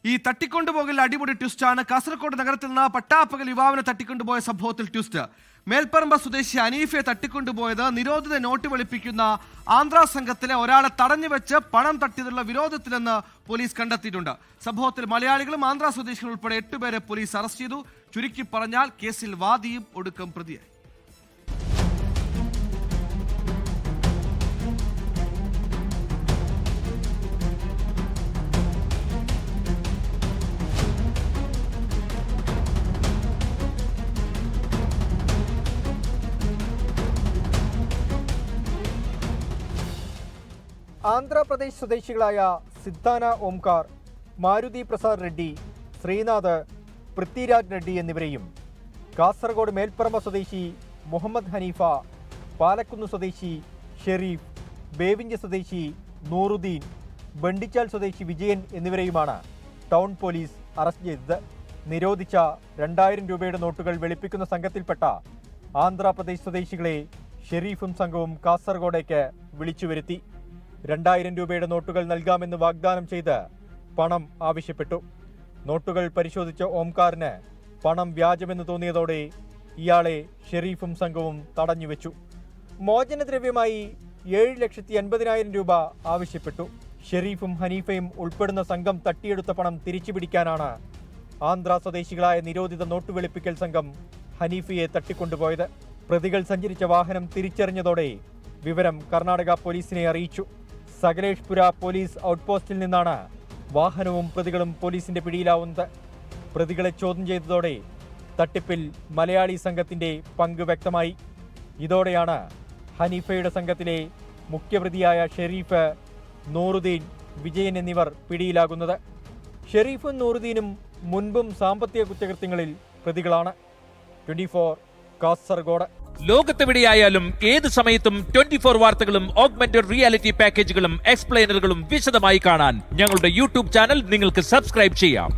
ഈ തട്ടിക്കൊണ്ടുപോകൽ അടിപൊളി ട്വിസ്റ്റാണ്. കാസർഗോഡ് നഗരത്തിൽ നിന്ന് പട്ടാപ്പകൽ യുവാവിനെ തട്ടിക്കൊണ്ടുപോയ സംഭവത്തിൽ ട്വിസ്റ്റ്. മേൽപ്പറമ്പ സ്വദേശി അനീഫയെ തട്ടിക്കൊണ്ടുപോയത് നിരോധിത നോട്ട് വെളുപ്പിക്കുന്ന ആന്ധ്രാ സംഘത്തിലെ ഒരാളെ തടഞ്ഞുവെച്ച് പണം തട്ടിയതുള്ള വിരോധത്തിലെന്ന് പോലീസ് കണ്ടെത്തിയിട്ടുണ്ട്. സംഭവത്തിൽ മലയാളികളും ആന്ധ്രാ സ്വദേശികളും ഉൾപ്പെടെ 8 പേരെ പോലീസ് അറസ്റ്റ് ചെയ്തു. ചുരുക്കി പറഞ്ഞാൽ കേസിൽ വാദിയും ഒടുക്കം പ്രതിയായി. ആന്ധ്രാപ്രദേശ് സ്വദേശികളായ സിദ്ധാന ഓംകാർ, മാരുതി പ്രസാദ് റെഡ്ഡി, ശ്രീനാഥ്, പൃഥ്വിരാജ് റെഡ്ഡി എന്നിവരെയും കാസർഗോഡ് മേൽപ്പറമ്പ സ്വദേശി മുഹമ്മദ് ഹനീഫ, പാലക്കുന്ന് സ്വദേശി ഷെരീഫ്, ബേവിഞ്ച് സ്വദേശി നൂറുദ്ദീൻ, ബണ്ടിച്ചാൽ സ്വദേശി വിജയൻ എന്നിവരെയുമാണ് ടൗൺ പോലീസ് അറസ്റ്റ് ചെയ്തത്. നിരോധിച്ച 2000 രൂപയുടെ നോട്ടുകൾ വെളുപ്പിക്കുന്ന സംഘത്തിൽപ്പെട്ട ആന്ധ്രാപ്രദേശ് സ്വദേശികളെ ഷെരീഫും സംഘവും കാസർഗോഡേക്ക് വിളിച്ചു വരുത്തി. 2000 രൂപയുടെ നോട്ടുകൾ നൽകാമെന്ന് വാഗ്ദാനം ചെയ്ത് പണം ആവശ്യപ്പെട്ടു. നോട്ടുകൾ പരിശോധിച്ച ഓംകാറിന് പണം വ്യാജമെന്ന് തോന്നിയതോടെ ഇയാളെ ഷെരീഫും സംഘവും തടഞ്ഞുവെച്ചു. മോചനദ്രവ്യമായി 7,80,000 രൂപ ആവശ്യപ്പെട്ടു. ഷെരീഫും ഹനീഫയും ഉൾപ്പെടുന്ന സംഘം തട്ടിയെടുത്ത പണം തിരിച്ചുപിടിക്കാനാണ് ആന്ധ്രാ സ്വദേശികളായ നിരോധിത നോട്ട് വെളുപ്പിക്കൽ സംഘം ഹനീഫയെ തട്ടിക്കൊണ്ടുപോയത്. പ്രതികൾ സഞ്ചരിച്ച വാഹനം തിരിച്ചറിഞ്ഞതോടെ വിവരം കർണാടക പോലീസിനെ അറിയിച്ചു. സകലേഷ്പുര പോലീസ് ഔട്ട്പോസ്റ്റിൽ നിന്നാണ് വാഹനവും പ്രതികളും പോലീസിന്റെ പിടിയിലാവുന്നത്. പ്രതികളെ ചോദ്യം ചെയ്തതോടെ തട്ടിപ്പിൽ മലയാളി സംഘത്തിന്റെ പങ്ക് വ്യക്തമായി. ഇതോടെയാണ് ഹനീഫയുടെ സംഘത്തിലെ മുഖ്യപ്രതിയായ ഷെരീഫ്, നൂറുദ്ദീൻ, വിജയൻ എന്നിവർ പിടിയിലാകുന്നത്. ഷെരീഫും നൂറുദ്ദീനും മുൻപും സാമ്പത്തിക കുറ്റകൃത്യങ്ങളിൽ പ്രതികളാണ്. 24 കാസർഗോഡ്. ലോകത്തെവിടെയായാലും ഏത് സമയത്തും 24 വാർത്തകളും ഓഗ്മെന്റഡ് റിയാലിറ്റി പാക്കേജുകളും എക്സ്പ്ലെയിനറുകളും വിശദമായി കാണാൻ ഞങ്ങളുടെ യൂട്യൂബ് ചാനൽ നിങ്ങൾക്ക് സബ്സ്ക്രൈബ് ചെയ്യാം.